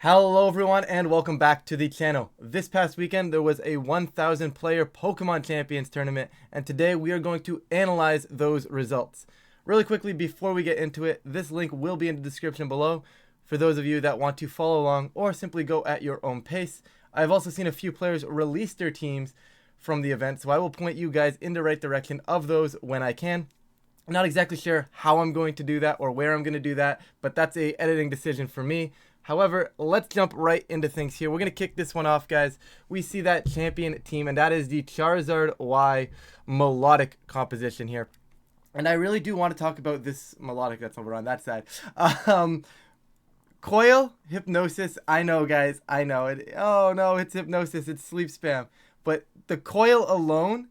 Hello everyone and welcome back to the channel. This past weekend there was a 1,000 player Pokemon Champions tournament, and today we are going to analyze those results. Really quickly before we get into it, this link will be in the description below for those of you that want to follow along or simply go at your own pace. I've also seen a few players release their teams from the event, so I will point you guys in the right direction of those when I can. I'm not exactly sure how I'm going to do that or where I'm going to do that, but that's a editing decision for me. However, let's jump right into things here. We're going to kick this one off, guys. We see that champion team, and that is the Charizard Y Melodic composition here. And I really do want to talk about this Melodic that's over on that side. Coil, Hypnosis, I know, guys. I know. Oh, no, it's Hypnosis. It's Sleep Spam. But the Coil alone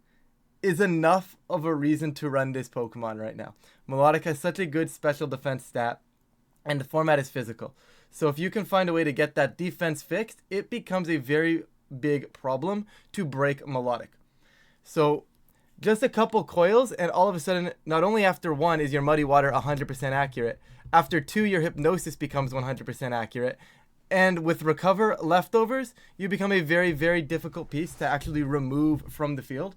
is enough of a reason to run this Pokemon right now. Melodic has such a good special defense stat, and the format is physical. So if you can find a way to get that defense fixed, it becomes a very big problem to break Melodic. So just a couple coils, and all of a sudden, not only after one is your Muddy Water 100% accurate, after two, your Hypnosis becomes 100% accurate. And with Recover leftovers, you become a very, very difficult piece to actually remove from the field,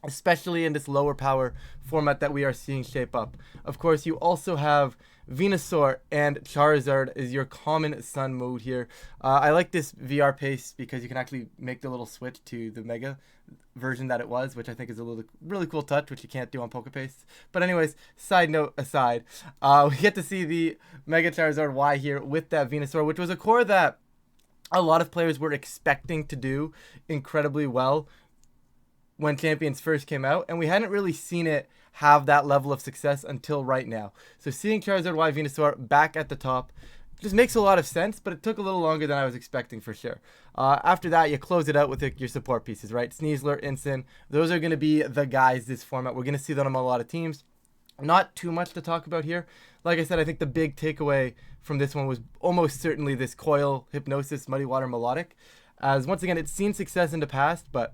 especially in this lower power format that we are seeing shape up. Of course, you also have Venusaur and Charizard is your common Sun mode here. I like this VR pace because you can actually make the little switch to the Mega version that it was, which I think is a really cool touch, which you can't do on Pokepaste. But anyways, side note aside, we get to see the Mega Charizard Y here with that Venusaur, which was a core that a lot of players were expecting to do incredibly well when Champions first came out, and we hadn't really seen it have that level of success until right now. So seeing Charizard Y Venusaur back at the top just makes a lot of sense, but it took a little longer than I was expecting for sure. After that, you close it out with your support pieces, right? Sneasler, Incin, those are going to be the guys this format. We're going to see them on a lot of teams. Not too much to talk about here. Like I said, I think the big takeaway from this one was almost certainly this Coil, Hypnosis, Muddy Water, Melodic. As once again, it's seen success in the past, but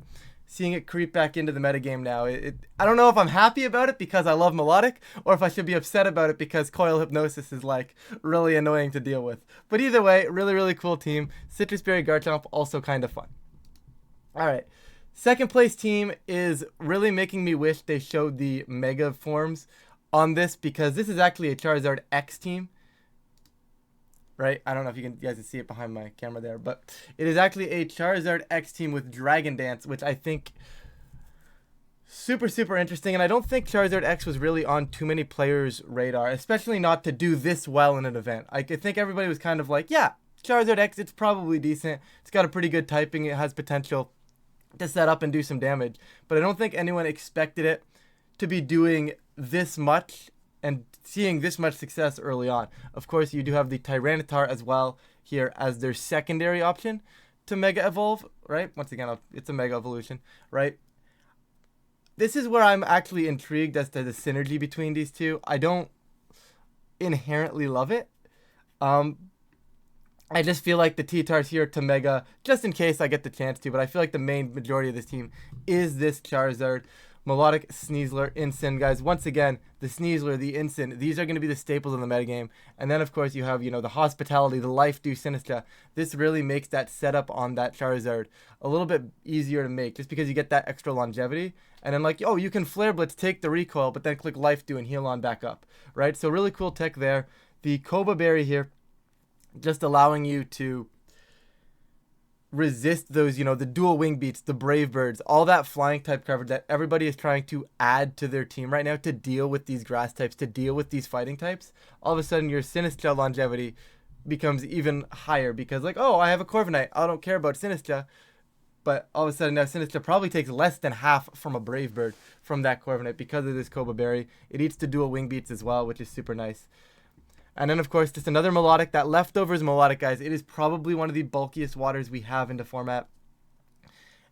seeing it creep back into the metagame now, I don't know if I'm happy about it because I love Melodic, or if I should be upset about it because Coil Hypnosis is like really annoying to deal with. But either way, really, really cool team. Citrus Berry Garchomp, also kind of fun. Alright, second place team is really making me wish they showed the Mega forms on this, because this is actually a Charizard X team. Right? I don't know if you guys can see it behind my camera there, but it is actually a Charizard X team with Dragon Dance, which I think super, super interesting. And I don't think Charizard X was really on too many players' radar, especially not to do this well in an event. I think everybody was kind of like, yeah, Charizard X, it's probably decent. It's got a pretty good typing. It has potential to set up and do some damage. But I don't think anyone expected it to be doing this much and seeing this much success early on. Of course, you do have the Tyranitar as well here as their secondary option to Mega Evolve, right? Once again, it's a Mega Evolution, right? This is where I'm actually intrigued as to the synergy between these two. I don't inherently love it. I just feel like the T-Tars here to Mega, just in case I get the chance to, but I feel like the main majority of this team is this Charizard, Melodic, Sneasler, Incin, guys. Once again, the Sneasler, the Incin, these are going to be the staples in the metagame. And then, of course, you have, the Hospitality, the Life Dew Sinistra. This really makes that setup on that Charizard a little bit easier to make, just because you get that extra longevity. And then, like, oh, you can Flare Blitz, take the recoil, but then click Life Dew and heal on back up, right? So really cool tech there. The Cobra Berry here, just allowing you to resist those, the dual wing beats, the Brave Birds, all that flying type coverage that everybody is trying to add to their team right now to deal with these grass types, to deal with these fighting types. All of a sudden, your Sinistra longevity becomes even higher because, like, oh, I have a Corviknight. I don't care about Sinistra. But all of a sudden, now Sinistra probably takes less than half from a Brave Bird from that Corviknight because of this Cobra Berry. It eats the dual wing beats as well, which is super nice. And then, of course, just another Melodic. That Leftovers Melodic, guys. It is probably one of the bulkiest waters we have in the format.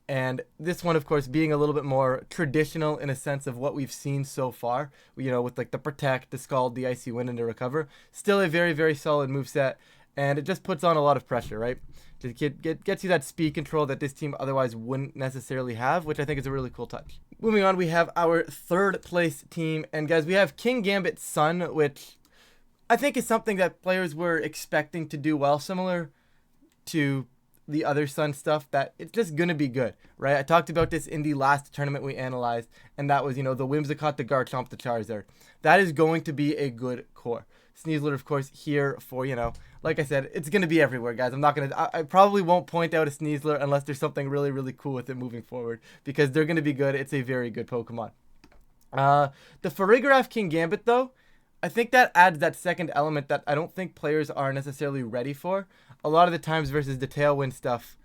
And this one, of course, being a little bit more traditional in a sense of what we've seen so far. With like the Protect, the Scald, the Icy Wind, and the Recover. Still a very, very solid moveset. And it just puts on a lot of pressure, right? Just gets you that speed control that this team otherwise wouldn't necessarily have, which I think is a really cool touch. Moving on, we have our third place team. And, guys, we have King Gambit Sun, which I think is something that players were expecting to do well, similar to the other Sun stuff that it's just going to be good, right? I talked about this in the last tournament we analyzed, and that was, the Whimsicott, the Garchomp, the Charizard. That is going to be a good core. Sneasler, of course, here for, like I said, it's going to be everywhere, guys. I probably won't point out a Sneasler unless there's something really, really cool with it moving forward, because they're going to be good. It's a very good Pokemon. The Farigiraf Kingambit, though, I think that adds that second element that I don't think players are necessarily ready for. A lot of the times versus the Tailwind stuff,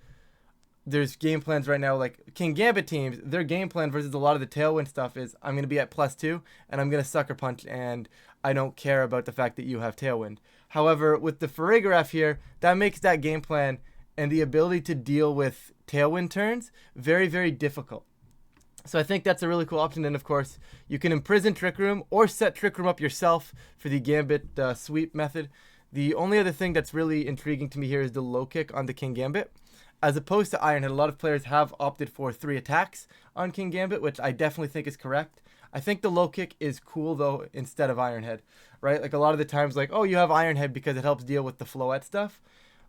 there's game plans right now, like Kingambit teams, their game plan versus a lot of the Tailwind stuff is, I'm going to be at +2, and I'm going to Sucker Punch, and I don't care about the fact that you have Tailwind. However, with the Farigiraf here, that makes that game plan and the ability to deal with Tailwind turns very, very difficult. So I think that's a really cool option. And of course, you can imprison Trick Room or set Trick Room up yourself for the Gambit sweep method. The only other thing that's really intriguing to me here is the low kick on the Kingambit. As opposed to Iron Head, a lot of players have opted for 3 attacks on Kingambit, which I definitely think is correct. I think the low kick is cool, though, instead of Iron Head, right? Like a lot of the times, like, oh, you have Iron Head because it helps deal with the Floette stuff.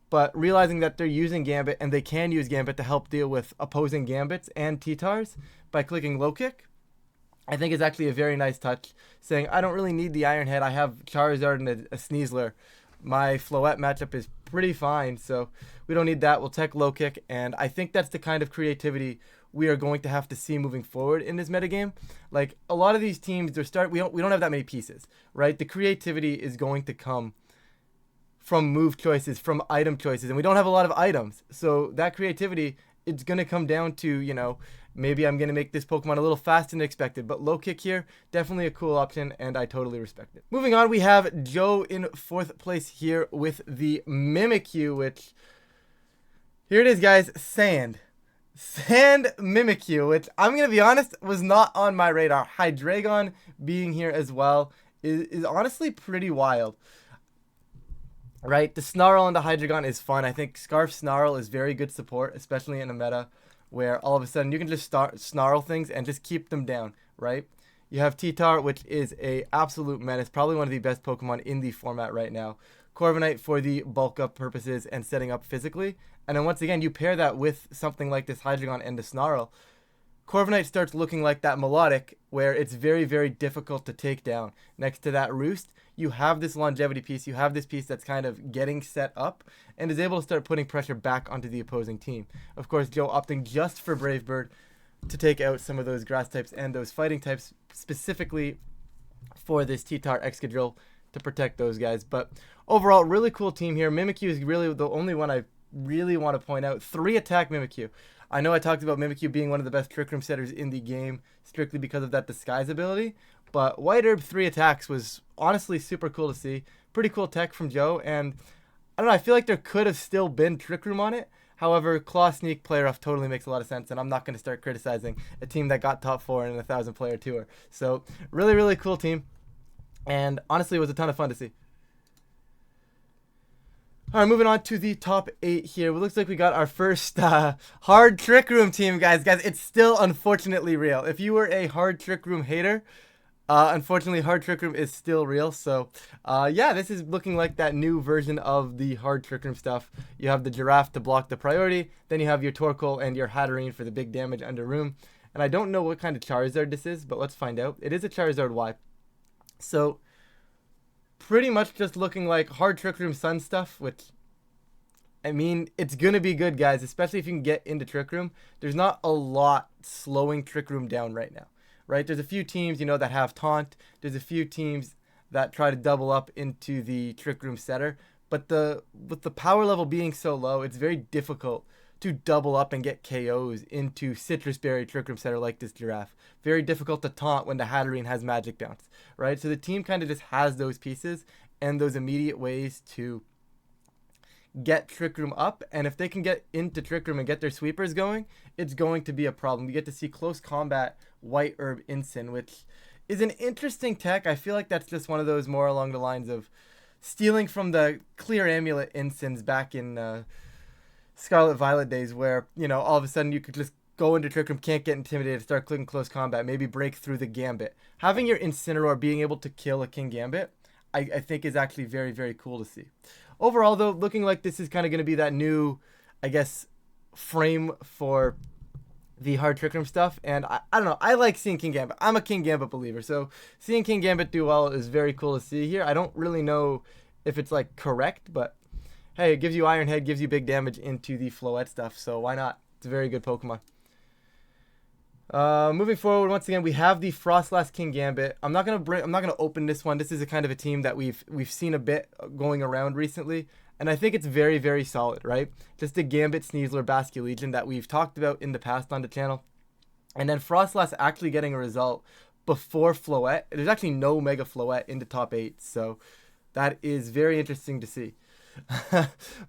But realizing that they're using Gambit, and they can use Gambit to help deal with opposing Gambits and T-Tars by clicking low kick, I think is actually a very nice touch, saying, I don't really need the Iron Head. I have Charizard and a Sneasler. My Floette matchup is pretty fine, so we don't need that. We'll tech low kick, and I think that's the kind of creativity we are going to have to see moving forward in this metagame. Like, a lot of these teams, we don't have that many pieces, right? The creativity is going to come from move choices, from item choices, and we don't have a lot of items. So that creativity, it's going to come down to, maybe I'm going to make this Pokemon a little faster than expected. But low kick here, definitely a cool option, and I totally respect it. Moving on, we have Joe in 4th place here with the Mimikyu, which, here it is, guys, Sand Mimikyu, which I'm going to be honest, was not on my radar. Hydreigon being here as well is honestly pretty wild. Right, the Snarl and the Hydreigon is fun. I think Scarf Snarl is very good support, especially in a meta where all of a sudden you can just snarl things and just keep them down, right? You have T-Tar, which is a absolute menace, probably one of the best Pokemon in the format right now. Corviknight for the bulk up purposes and setting up physically. And then once again, you pair that with something like this Hydreigon and the Snarl. Corviknight starts looking like that Melodic, where it's very, very difficult to take down. Next to that Roost, you have this longevity piece, you have this piece that's kind of getting set up and is able to start putting pressure back onto the opposing team. Of course, Joe opting just for Brave Bird to take out some of those grass types and those fighting types, specifically for this T-Tar Excadrill to protect those guys. But overall, really cool team here. Mimikyu is really the only one I really want to point out. 3 attack Mimikyu. I know I talked about Mimikyu being one of the best Trick Room setters in the game strictly because of that disguise ability, but White Herb 3 attacks was honestly super cool to see. Pretty cool tech from Joe, and I don't know, I feel like there could have still been Trick Room on it. However, Claw Sneak Player Off totally makes a lot of sense, and I'm not going to start criticizing a team that got top 4 in a 1,000-player tour. So, really, really cool team, and honestly, it was a ton of fun to see. All right, moving on to the top 8 here. It looks like we got our first hard Trick Room team, guys. Guys, it's still unfortunately real. If you were a hard Trick Room hater, unfortunately, hard Trick Room is still real. So, yeah, this is looking like that new version of the hard Trick Room stuff. You have the Giraffe to block the priority. Then you have your Torkoal and your Hatterene for the big damage under room. And I don't know what kind of Charizard this is, but let's find out. It is a Charizard Y. So, pretty much just looking like hard Trick Room Sun stuff, which, I mean, it's going to be good, guys, especially if you can get into Trick Room. There's not a lot slowing Trick Room down right now, right? There's a few teams, that have Taunt. There's a few teams that try to double up into the Trick Room setter. But with the power level being so low, it's very difficult to double up and get KOs into Citrus Berry Trick Room setter like this Giraffe. Very difficult to taunt when the Hatterene has Magic Bounce, right? So the team kind of just has those pieces and those immediate ways to get Trick Room up, and if they can get into Trick Room and get their sweepers going, it's going to be a problem. We get to see close combat White Herb Incin, which is an interesting tech. I feel like that's just one of those more along the lines of stealing from the Clear Amulet Incins back in Scarlet Violet days, where, all of a sudden you could just go into Trick Room, can't get intimidated, start clicking close combat, maybe break through the Gambit. Having your Incineroar being able to kill a Kingambit, I think is actually very, very cool to see. overall, though, looking like this is kind of going to be that new, I guess, frame for the hard Trick Room stuff. And I don't know. I like seeing King Gambit. I'm a King Gambit believer. So seeing King Gambit do well is very cool to see here. I don't really know if it's like correct, but hey, it gives you Iron Head, gives you big damage into the Floette stuff. So why not? It's a very good Pokemon. Moving forward, once again, we have the Frostlass King Gambit. I'm not gonna open this one. This is a kind of a team that we've seen a bit going around recently, and I think it's very, very solid, right? Just a Gambit, Sneasler, Basculegion that we've talked about in the past on the channel, and then Frostlass actually getting a result before Floette. There's actually no Mega Floette in the top 8, so that is very interesting to see.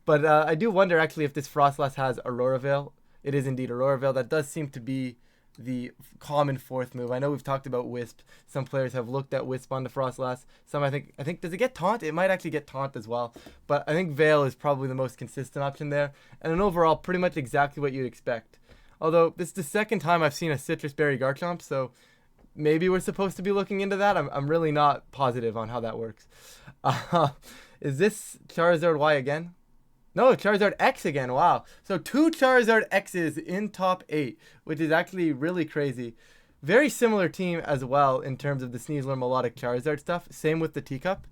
But I do wonder actually if this Frostlass has Aurora Veil. It is indeed Aurora Veil. That does seem to be the common fourth move. I know we've talked about Wisp. Some players have looked at Wisp on the Frostlass. Some I think does it get Taunt? It might actually get Taunt as well. But I think Veil is probably the most consistent option there. And then overall, pretty much exactly what you'd expect. Although this is the second time I've seen a Citrus Berry Garchomp, so maybe we're supposed to be looking into that. I'm really not positive on how that works. Is this Charizard Y again? No, Charizard X again. Wow. So 2 Charizard X's in top 8, which is actually really crazy. Very similar team as well in terms of the Sneasler Melodic Charizard stuff. Same with the Teacup,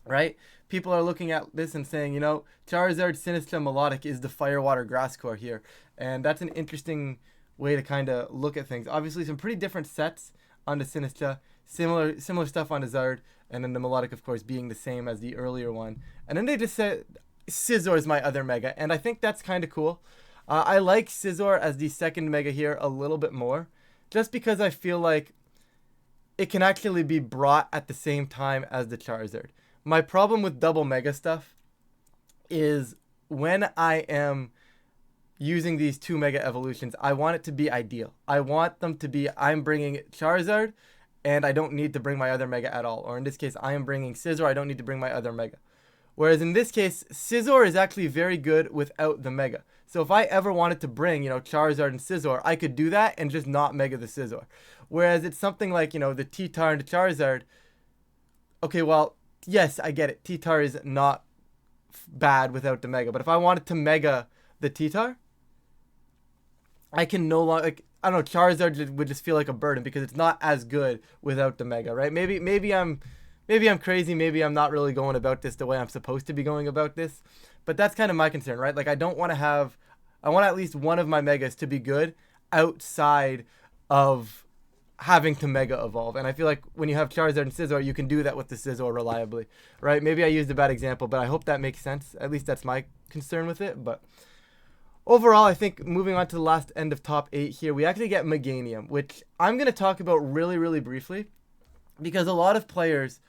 right? People are looking at this and saying, you know, Charizard Sinistra Melodic is the Firewater Grass Core here. And that's an interesting way to kind of look at things. Obviously, some pretty different sets on the Sinistra. Similar stuff on the Zard. And then the Melodic, of course, being the same as the earlier one. And then they just said Scizor is my other Mega, and I think that's kind of cool. I like Scizor as the second Mega here a little bit more, just because I feel like it can actually be brought at the same time as the Charizard. My problem with double Mega stuff is when I am using these 2 Mega evolutions, I want it to be ideal. I want them to be, I'm bringing Charizard, and I don't need to bring my other Mega at all. Or in this case, I am bringing Scizor, I don't need to bring my other Mega. Whereas in this case, Scizor is actually very good without the Mega. So if I ever wanted to bring, you know, Charizard and Scizor, I could do that and just not Mega the Scizor. Whereas it's something like, you know, the T-Tar and the Charizard. Okay, well, yes, I get it. T-Tar is not bad without the Mega. But if I wanted to Mega the T-Tar, I can no longer, like, I don't know, Charizard would just feel like a burden because it's not as good without the Mega, right? Maybe I'm crazy. Maybe I'm not really going about this the way I'm supposed to be going about this. But that's kind of my concern, right? Like, I want at least one of my Megas to be good outside of having to Mega Evolve. And I feel like when you have Charizard and Scizor, you can do that with the Scizor reliably, right? Maybe I used a bad example, but I hope that makes sense. At least that's my concern with it. But overall, I think moving on to the last end of top 8 here, we actually get Meganium, which I'm going to talk about really, really briefly because a lot of players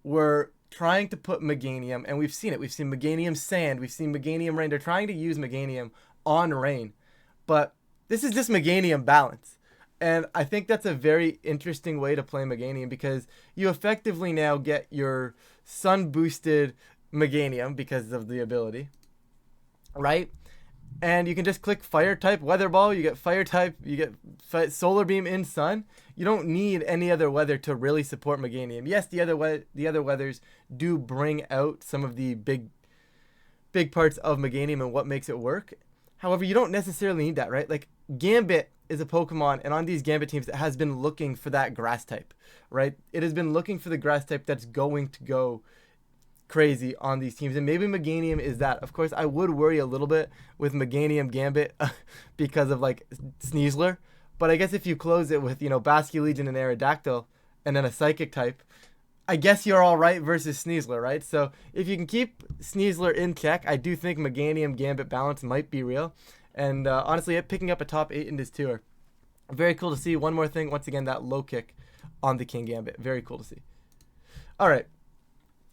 were trying to put Meganium, and we've seen it. We've seen Meganium Sand. We've seen Meganium Rain. They're trying to use Meganium on Rain. But this is just Meganium Balance. And I think that's a very interesting way to play Meganium because you effectively now get your Sun-boosted Meganium because of the ability, right? And you can just click Fire type Weather Ball. You get Fire type. You get Solar Beam in Sun. You don't need any other weather to really support Meganium. Yes, the other weathers do bring out some of the big parts of Meganium and what makes it work. However, you don't necessarily need that, right? Like, Gambit is a Pokemon, and on these Gambit teams, it has been looking for that Grass type, right? It has been looking for the Grass type that's going to go crazy on these teams, and maybe Meganium is that. Of course, I would worry a little bit with Meganium Gambit because of, like, Sneasler. But I guess if you close it with, you know, Basculegion and Aerodactyl and then a Psychic type, I guess you're all right versus Sneasler, right? So if you can keep Sneasler in check, I do think Meganium Gambit balance might be real. And honestly, picking up a top 8 in this tour, very cool to see. One more thing, once again, that low kick on the King Gambit. Very cool to see. All right.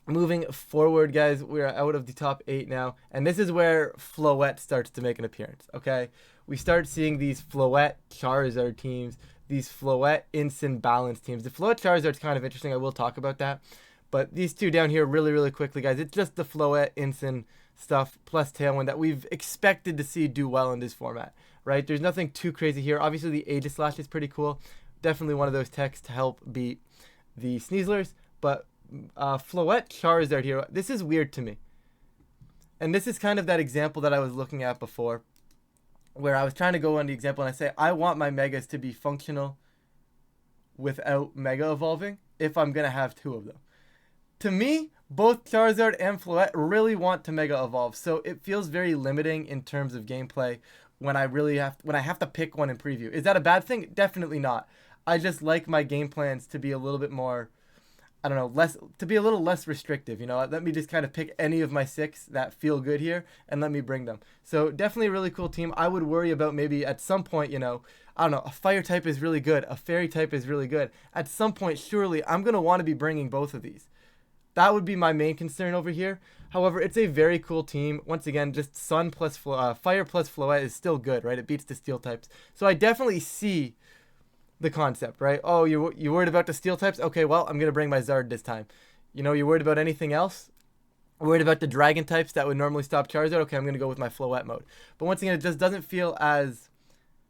Moving forward, guys, we're out of the top 8 now. And this is where Floette starts to make an appearance, okay? We start seeing these Floette Charizard teams, these Floette Instant Balance teams. The Floette Charizard's kind of interesting. I will talk about that. But these two down here really, really quickly, guys. It's just the Floette Instant stuff plus Tailwind that we've expected to see do well in this format, right? There's nothing too crazy here. Obviously, the Aegislash is pretty cool. Definitely one of those techs to help beat the Sneaslers. But Floette Charizard here, this is weird to me. And this is kind of that example that I was looking at before, where I was trying to go on the example and I say, I want my Megas to be functional without Mega Evolving if I'm going to have two of them. To me, both Charizard and Floette really want to Mega Evolve, so it feels very limiting in terms of gameplay when I have to pick one in preview. Is that a bad thing? Definitely not. I just like my game plans to be a little bit more, I don't know, to be a little less restrictive, you know. Let me just kind of pick any of my 6 that feel good here and let me bring them. So definitely a really cool team. I would worry about maybe at some point, you know, I don't know, a fire type is really good, a fairy type is really good. At some point, surely I'm going to want to be bringing both of these. That would be my main concern over here. However, it's a very cool team. Once again, just Sun plus Fire plus Floette is still good, right? It beats the Steel types. So I definitely see the concept, right? Oh, you worried about the Steel types? Okay, well, I'm going to bring my Zard this time. You know, you worried about anything else? Worried about the Dragon types that would normally stop Charizard? Okay, I'm going to go with my Floette mode. But once again, it just doesn't feel as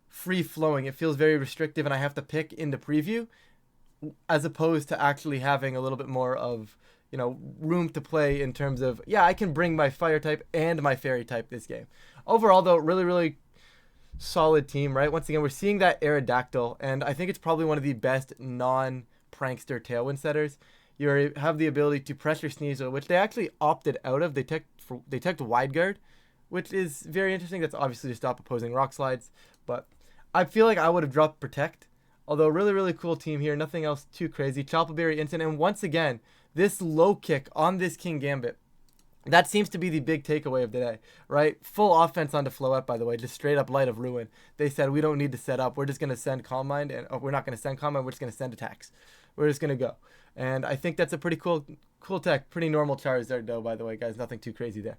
free-flowing. It feels very restrictive, and I have to pick in the preview as opposed to actually having a little bit more of, you know, room to play in terms of, yeah, I can bring my fire type and my fairy type this game. Overall, though, really, really solid team, right? Once again, we're seeing that Aerodactyl, and I think it's probably one of the best non-prankster Tailwind setters. You have the ability to pressure Sneasel, which they actually opted out of. They teched Wide Guard, which is very interesting. That's obviously to stop opposing Rock Slides, but I feel like I would have dropped Protect. Although, really, really cool team here. Nothing else too crazy. Choppleberry Instant, and once again, this low kick on this King Gambit, that seems to be the big takeaway of the day, right? Full offense onto Floette, by the way, just straight up Light of Ruin. They said, we don't need to set up. We're just going to send Calm Mind, and we're not going to send Calm Mind. We're just going to send attacks. We're just going to go. And I think that's a pretty cool tech. Pretty normal Charizard, though, by the way, guys. Nothing too crazy there.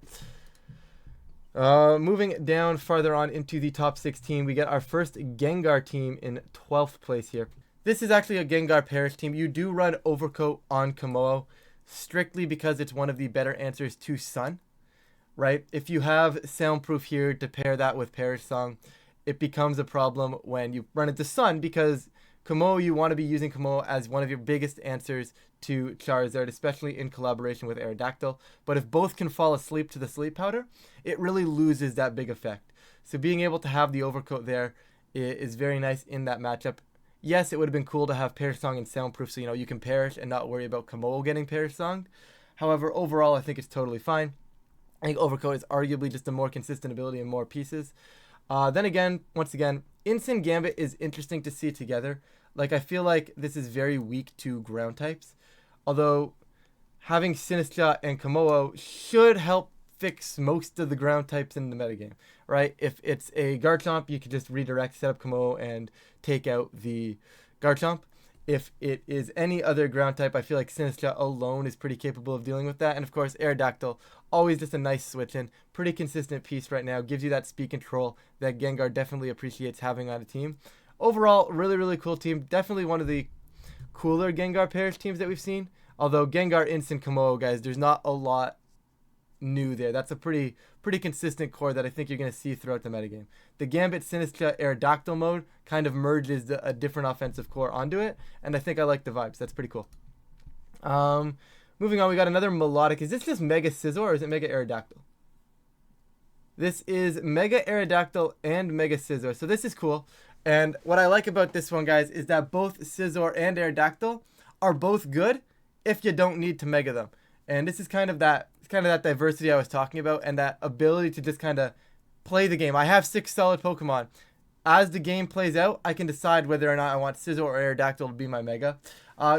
Moving down farther on into the top 16, we get our first Gengar team in 12th place here. This is actually a Gengar Parish team. You do run Overcoat on Kommo-o strictly because it's one of the better answers to Sun, right? If you have Soundproof here to pair that with Parish Song, it becomes a problem when you run into Sun because Kommo-o, you want to be using Kommo-o as one of your biggest answers to Charizard, especially in collaboration with Aerodactyl. But if both can fall asleep to the Sleep Powder, it really loses that big effect. So being able to have the Overcoat there is very nice in that matchup. Yes, it would have been cool to have Parish Song and Soundproof so, you know, you can Perish and not worry about Kommo-o getting Parish Songed. However, overall, I think it's totally fine. I think Overcoat is arguably just a more consistent ability and more pieces. Then again, once again, Instant Gambit is interesting to see together. Like, I feel like this is very weak to ground types. Although, having Sinistcha and Kommo-o should help fix most of the ground types in the metagame, right? If it's a Garchomp, you can just redirect, set up Kommo-o, and take out the Garchomp. If it is any other ground type, I feel like Sinistcha alone is pretty capable of dealing with that. And of course, Aerodactyl, always just a nice switch in. Pretty consistent piece right now. Gives you that speed control that Gengar definitely appreciates having on a team. Overall, really, really cool team. Definitely one of the cooler Gengar Parish teams that we've seen. Although Gengar Instant Kommo-o, guys, there's not a lot new there. That's a pretty consistent core that I think you're going to see throughout the metagame. The Gambit Sinistcha Aerodactyl mode kind of merges a different offensive core onto it, and I think I like the vibes. That's pretty cool. Moving on, we got another Melodic. Is this just Mega Scizor or is it Mega Aerodactyl? This is Mega Aerodactyl and Mega Scizor, so this is cool. And what I like about this one, guys, is that both Scizor and Aerodactyl are both good if you don't need to Mega them. And this is kind of that diversity I was talking about and that ability to just kind of play the game. I have 6 solid Pokemon. As the game plays out, I can decide whether or not I want Scizor or Aerodactyl to be my Mega.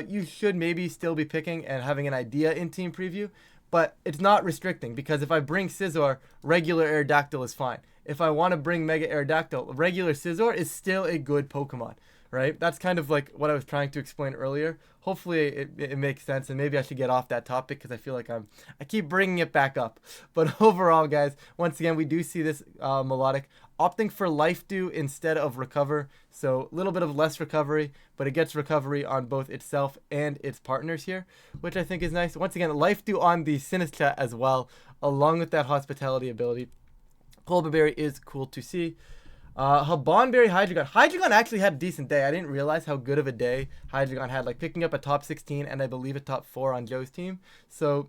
You should maybe still be picking and having an idea in Team Preview, but it's not restricting because if I bring Scizor, regular Aerodactyl is fine. If I want to bring Mega Aerodactyl, regular Scizor is still a good Pokemon, right? That's kind of like what I was trying to explain earlier. Hopefully it makes sense, and maybe I should get off that topic because I feel like I keep bringing it back up. But overall, guys, once again, we do see this Melodic opting for Life Dew instead of Recover. So a little bit of less recovery, but it gets recovery on both itself and its partners here, which I think is nice. Once again, Life Dew on the Sinistcha as well, along with that Hospitality ability. Colberberry is cool to see. Habonberry, Hydreigon. Hydreigon actually had a decent day. I didn't realize how good of a day Hydreigon had, like picking up a top 16 and I believe a top 4 on Joe's team. So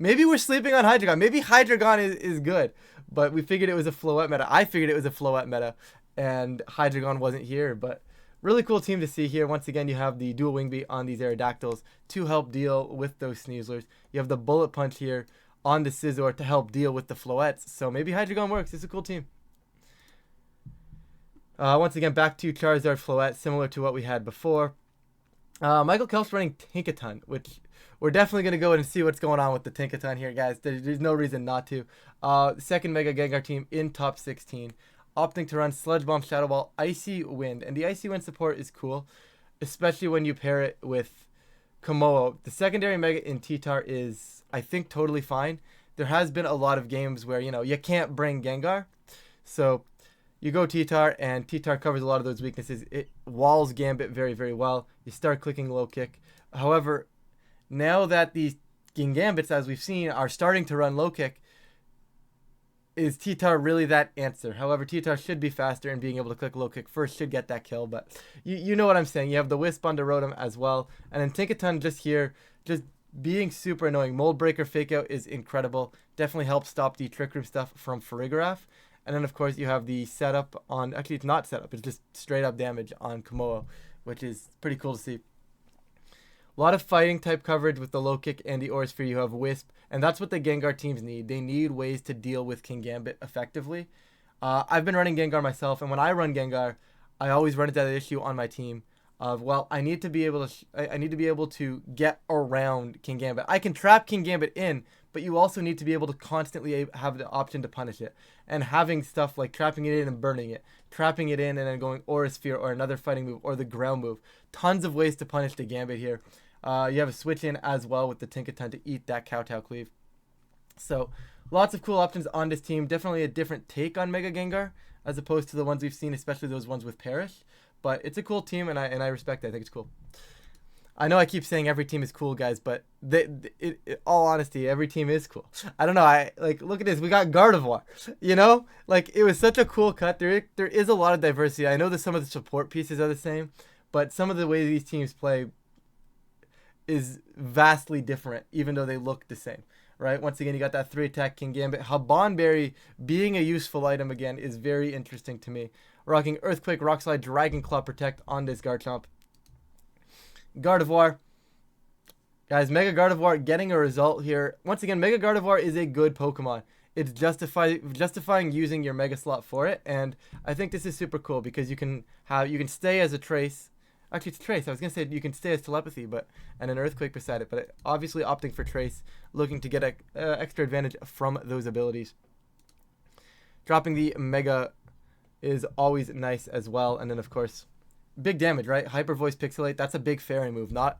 Maybe we're sleeping on Hydreigon. Maybe Hydreigon is good, but we figured it was a Floette meta. I figured it was a Floette meta, and Hydreigon wasn't here. But really cool team to see here. Once again, you have the dual wing beat on these Aerodactyls to help deal with those Sneaslers. You have the Bullet Punch here on the Scizor to help deal with the Floettes. So maybe Hydreigon works. It's a cool team. Once again, back to Charizard Floette, similar to what we had before. Michael Kelp's running Tinkaton, which we're definitely going to go in and see what's going on with the Tinkaton here, guys. There's no reason not to. Second Mega Gengar team in top 16. Opting to run Sludge Bomb, Shadow Ball, Icy Wind. And the Icy Wind support is cool, especially when you pair it with Komodo. The secondary Mega in T-Tar is, I think, totally fine. There has been a lot of games where, you can't bring Gengar. So you go T-Tar, and T-Tar covers a lot of those weaknesses. It walls Gambit very, very well. You start clicking low kick. However, now that these Gambits, as we've seen, are starting to run low kick, is T-Tar really that answer? However, T-Tar should be faster, and being able to click low kick first should get that kill. But you know what I'm saying. You have the Wisp on the Rotom as well. And then Tinkaton just here, just being super annoying. Mold Breaker Fake Out is incredible. Definitely helps stop the Trick Room stuff from Farigiraf. And then, of course, you have the setup on... Actually, it's not setup. It's just straight up damage on Komodo, which is pretty cool to see. A lot of fighting type coverage with the low kick and the Aura Sphere. You have Wisp, and that's what the Gengar teams need. They need ways to deal with Kingambit effectively. I've been running Gengar myself, and when I run Gengar, I always run into that issue on my team of, well, I need to be able to get around Kingambit. I can trap Kingambit in, but you also need to be able to constantly have the option to punish it. And having stuff like trapping it in and burning it, trapping it in and then going Aura Sphere or another fighting move or the ground move. Tons of ways to punish the Gambit here. You have a switch in as well with the Tinkaton to eat that Kowtow Cleave. So lots of cool options on this team. Definitely a different take on Mega Gengar as opposed to the ones we've seen, especially those ones with Parrish. But it's a cool team, and I respect it. I think it's cool. I know I keep saying every team is cool, guys, but all honesty, every team is cool. I don't know. Look at this. We got Gardevoir. It was such a cool cut. There is a lot of diversity. I know that some of the support pieces are the same, but some of the way these teams play is vastly different, even though they look the same. Right? Once again, you got that 3-attack Kingambit. Habanberry being a useful item again is very interesting to me. Rocking Earthquake, Rock Slide, Dragon Claw Protect on this Garchomp. Gardevoir. Guys, Mega Gardevoir getting a result here. Once again, Mega Gardevoir is a good Pokemon. It's justifying using your Mega Slot for it, and I think this is super cool because you can stay as a Trace. Actually, it's Trace. I was going to say you can stay as Telepathy, and an Earthquake beside it, but obviously opting for Trace, looking to get an extra advantage from those abilities. Dropping the Mega is always nice as well, and then, of course, big damage, right? Hyper Voice Pixelate, that's a big fairy move. Not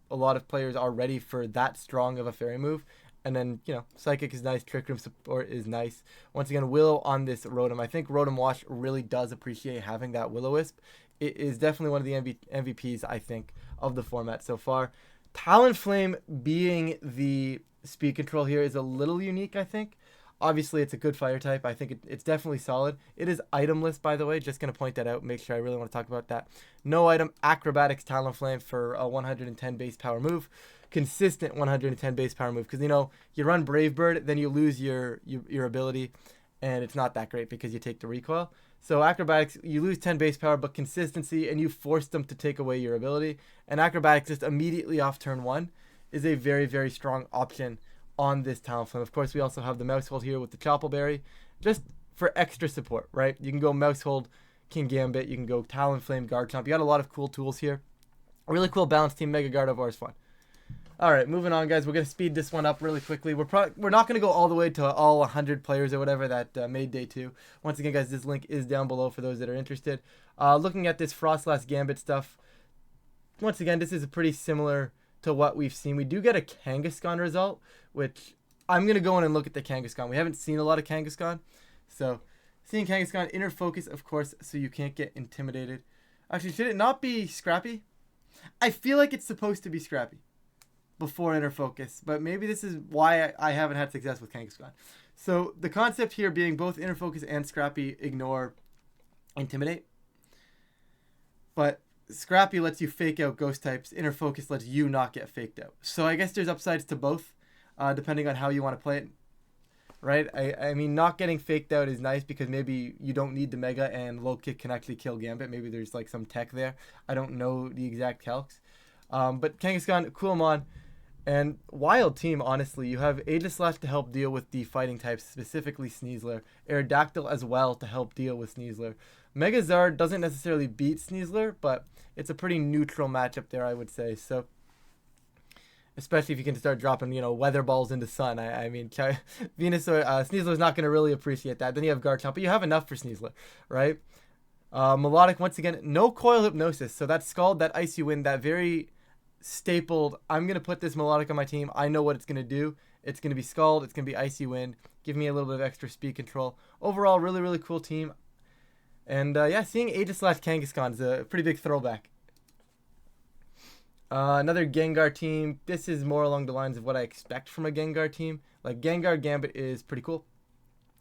a lot of players are ready for that strong of a fairy move. And then, Psychic is nice, Trick Room support is nice. Once again, Willow on this Rotom. I think Rotom Wash really does appreciate having that Will-O-Wisp. It is definitely one of the MVPs, I think, of the format so far. Talonflame being the speed control here is a little unique, I think. Obviously, it's a good fire type. I think it's definitely solid. It is itemless, by the way. Just going to point that out. Make sure I really want to talk about that. No item. Acrobatics Talonflame for a 110 base power move. Consistent 110 base power move. Because, you run Brave Bird, then you lose your ability. And it's not that great because you take the recoil. So Acrobatics, you lose 10 base power, but consistency, and you force them to take away your ability. And Acrobatics just immediately off turn 1 is a very, very strong option on this Talonflame. Of course, we also have the Mousehold here with the Choppleberry, just for extra support, right? You can go Mousehold, Kingambit, you can go Talonflame, Garchomp. You got a lot of cool tools here. A really cool balanced team. Mega Gardevoir is fun. All right, moving on, guys. We're going to speed this one up really quickly. We're not going to go all the way to all 100 players or whatever that made day 2. Once again, guys, this link is down below for those that are interested. Looking at this Frostlass Gambit stuff, once again, this is pretty similar to what we've seen. We do get a Kangaskhan result, which I'm going to go in and look at the Kangaskhan. We haven't seen a lot of Kangaskhan. So, seeing Kangaskhan, Inner Focus, of course, so you can't get intimidated. Actually, should it not be Scrappy? I feel like it's supposed to be Scrappy before Inner Focus, but maybe this is why I haven't had success with Kangaskhan. So, the concept here being both Inner Focus and Scrappy ignore Intimidate. But Scrappy lets you fake out ghost types. Inner Focus lets you not get faked out. So I guess there's upsides to both. depending on how you want to play it. Right? I mean, not getting faked out is nice because maybe you don't need the Mega and low kick can actually kill Gambit. Maybe there's like some tech there. I don't know the exact calcs. But Kangaskhan, cool mon. And wild team, honestly. You have Aegislash to help deal with the fighting types, specifically Sneasler. Aerodactyl as well to help deal with Sneasler. Megazard doesn't necessarily beat Sneasler, but it's a pretty neutral matchup there, I would say. So, especially if you can start dropping, weather balls into Sun. I mean, Venusaur, Sneasler's not going to really appreciate that. Then you have Garchomp, but you have enough for Sneasler, right? Melodic, once again, no Coil Hypnosis. So that Scald, that Icy Wind, that very stapled, I'm going to put this Melodic on my team. I know what it's going to do. It's going to be Scald. It's going to be Icy Wind. Give me a little bit of extra speed control. Overall, really, really cool team. And yeah, seeing Aegislash Kangaskhan is a pretty big throwback. Another Gengar team. This is more along the lines of what I expect from a Gengar team. Like Gengar Gambit is pretty cool.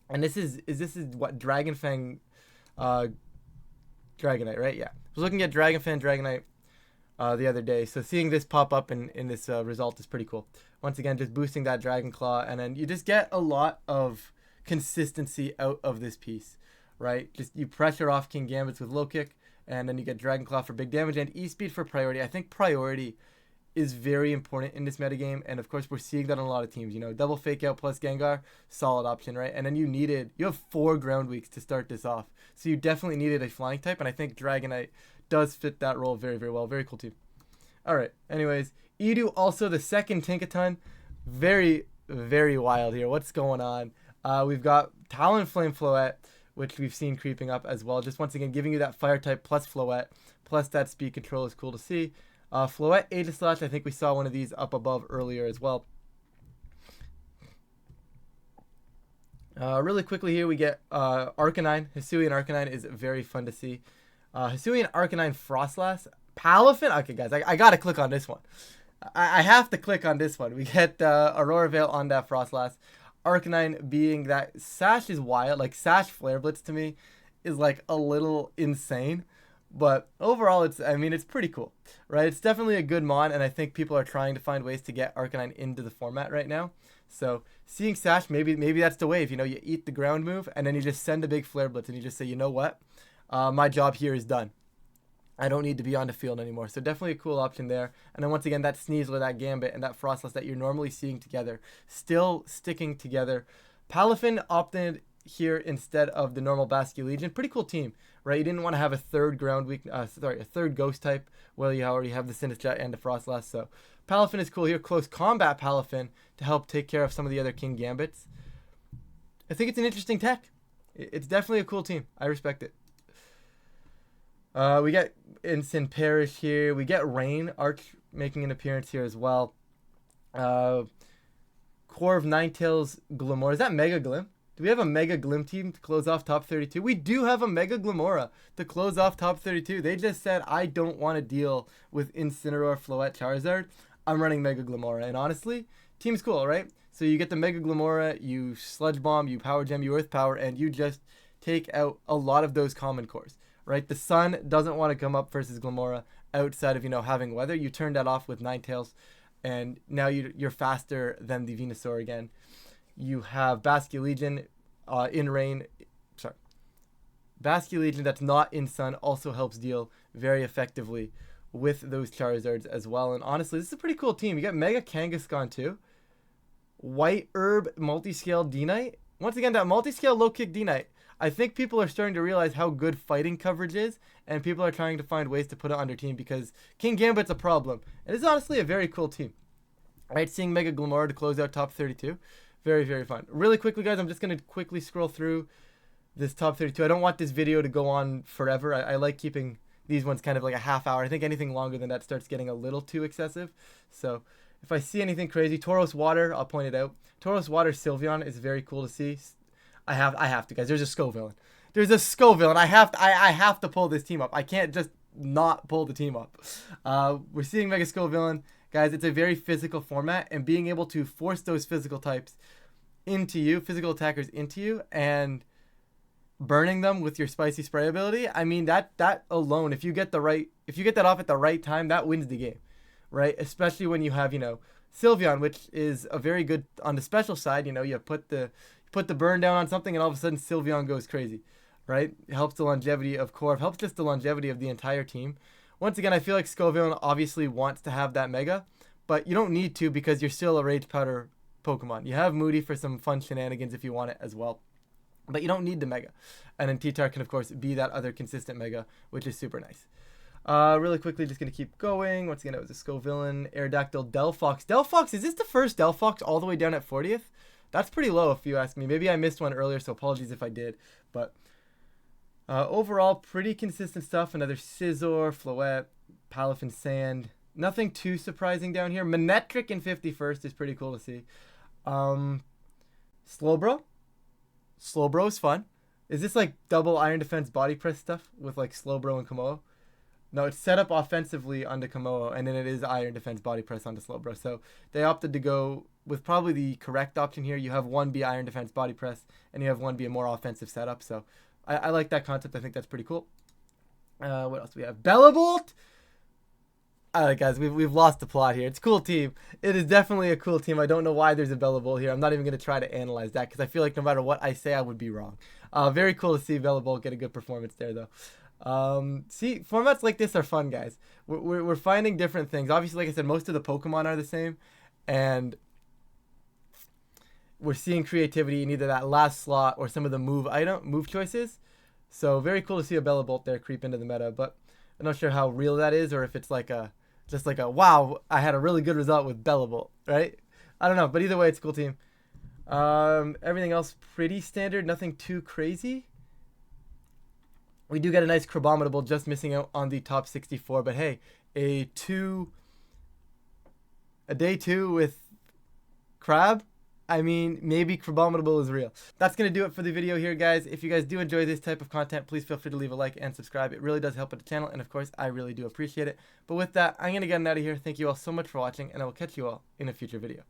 And this is what Dragonfang Dragonite, right? Yeah. I was looking at Dragonfang Dragonite the other day. So seeing this pop up in this result is pretty cool. Once again, just boosting that Dragon Claw, and then you just get a lot of consistency out of this piece, right? Just you pressure off King Gambits with low kick, and then you get Dragon Claw for big damage and E-Speed for priority. I think priority is very important in this metagame, and of course we're seeing that on a lot of teams. Double Fake Out plus Gengar, solid option, right? And then you have 4 ground weeks to start this off, so you definitely needed a flying type, and I think Dragonite does fit that role very, very well. Very cool team. All right. Anyways, Edu also the second Tinkaton. Very, very wild here. What's going on? We've got Talonflame Floette, which we've seen creeping up as well. Just once again, giving you that fire type plus Floette, plus that speed control is cool to see. Floette Aegislash, I think we saw one of these up above earlier as well. Really quickly here, we get Arcanine. Hisuian Arcanine is very fun to see. Hisuian Arcanine Frostlass. Palafin? Okay, guys, I got to click on this one. I have to click on this one. We get Aurora Veil on that Frostlass. Arcanine being that Sash is wild. Like, Sash Flare Blitz to me is like a little insane. But overall, it's pretty cool, right? It's definitely a good mon, and I think people are trying to find ways to get Arcanine into the format right now. So seeing Sash, maybe that's the wave. You eat the ground move, and then you just send a big Flare Blitz, and you just say, you know what? My job here is done. I don't need to be on the field anymore. So definitely a cool option there. And then once again, that Sneasler, that Gambit, and that Frostlass that you're normally seeing together, still sticking together. Palafin opted here instead of the normal Basculegion. Pretty cool team, right? You didn't want to have a third a third Ghost type. Well, you already have the Sinistcha and the Frostlass. So Palafin is cool here. Close Combat Palafin to help take care of some of the other King Gambits. I think it's an interesting tech. It's definitely a cool team. I respect it. We get Instant Perish here. We get Rain Arch making an appearance here as well. Core of Ninetales Glimmora. Is that Mega Glim? Do we have a Mega Glim team to close off top 32? We do have a Mega Glimmora to close off top 32. They just said, I don't want to deal with Incineroar, Floette, Charizard. I'm running Mega Glimmora. And honestly, team's cool, right? So you get the Mega Glimmora, you Sludge Bomb, you Power Gem, you Earth Power, and you just take out a lot of those common cores. Right, the Sun doesn't want to come up versus Glimmora outside of having weather. You turn that off with Ninetales, and now you're faster than the Venusaur again. You have Basculegion in rain. Sorry, Basculegion that's not in Sun also helps deal very effectively with those Charizards as well. And honestly, this is a pretty cool team. You got Mega Kangaskhan too. White Herb Multiscale D-Knight. Once again, that Multiscale low kick D-Knight. I think people are starting to realize how good fighting coverage is, and people are trying to find ways to put it on their team because King Gambit's a problem. And it's honestly a very cool team. All right, seeing Mega Glimmora to close out top 32. Very, very fun. Really quickly, guys, I'm just going to quickly scroll through this top 32. I don't want this video to go on forever. I like keeping these ones kind of like a half hour. I think anything longer than that starts getting a little too excessive. So if I see anything crazy, Tauros Water, I'll point it out. Tauros Water Sylveon is very cool to see. I have to, guys. There's a Scoville. There's a Scoville, and I have to pull this team up. I can't just not pull the team up. We're seeing Mega Scoville. Guys, it's a very physical format, and being able to force those physical types into you, physical attackers into you, and burning them with your spicy spray ability. I mean, that alone, if you get that off at the right time, that wins the game, right? Especially when you have, Sylveon, which is a very good on the special side. You know, you put the burn down on something, and all of a sudden Sylveon goes crazy, right? It helps the longevity of Corv, helps just the longevity of the entire team. Once again, I feel like Scovillain obviously wants to have that Mega, but you don't need to because you're still a Rage Powder Pokemon. You have Moody for some fun shenanigans if you want it as well, but you don't need the Mega. And then T-Tar can, of course, be that other consistent Mega, which is super nice. Really quickly, just going to keep going. Once again, it was a Scovillain, Aerodactyl, Delphox. Delphox, is this the first Delphox all the way down at 40th? That's pretty low if you ask me. Maybe I missed one earlier, so apologies if I did. But overall, pretty consistent stuff. Another Scizor, Floette, Palafin Sand. Nothing too surprising down here. Manectric in 51st is pretty cool to see. Slowbro. Slowbro is fun. Is this like double Iron Defense body press stuff with like Slowbro and Komodo? No, it's set up offensively onto Komodo, and then it is Iron Defense body press onto Slowbro. So they opted to go with probably the correct option here. You have one be Iron Defense body press, and you have one be a more offensive setup. So I like that concept. I think that's pretty cool. What else do we have? Bellabolt! All right, guys, we've lost the plot here. It's a cool team. It is definitely a cool team. I don't know why there's a Bellabolt here. I'm not even going to try to analyze that because I feel like no matter what I say, I would be wrong. Very cool to see Bellabolt get a good performance there, though. See, formats like this are fun, guys. We're finding different things. Obviously, like I said, most of the Pokemon are the same, and we're seeing creativity in either that last slot or some of the move choices. So very cool to see a Bellabolt there creep into the meta, but I'm not sure how real that is or if it's like just like a wow, I had a really good result with Bellabolt, right? I don't know, but either way, it's a cool team. Everything else pretty standard, nothing too crazy. We do get a nice Crabominable, just missing out on the top 64, but hey, a day 2 with Crab. I mean, maybe Crabominable is real. That's going to do it for the video here, guys. If you guys do enjoy this type of content, please feel free to leave a like and subscribe. It really does help with the channel, and of course, I really do appreciate it. But with that, I'm going to get out of here. Thank you all so much for watching, and I will catch you all in a future video.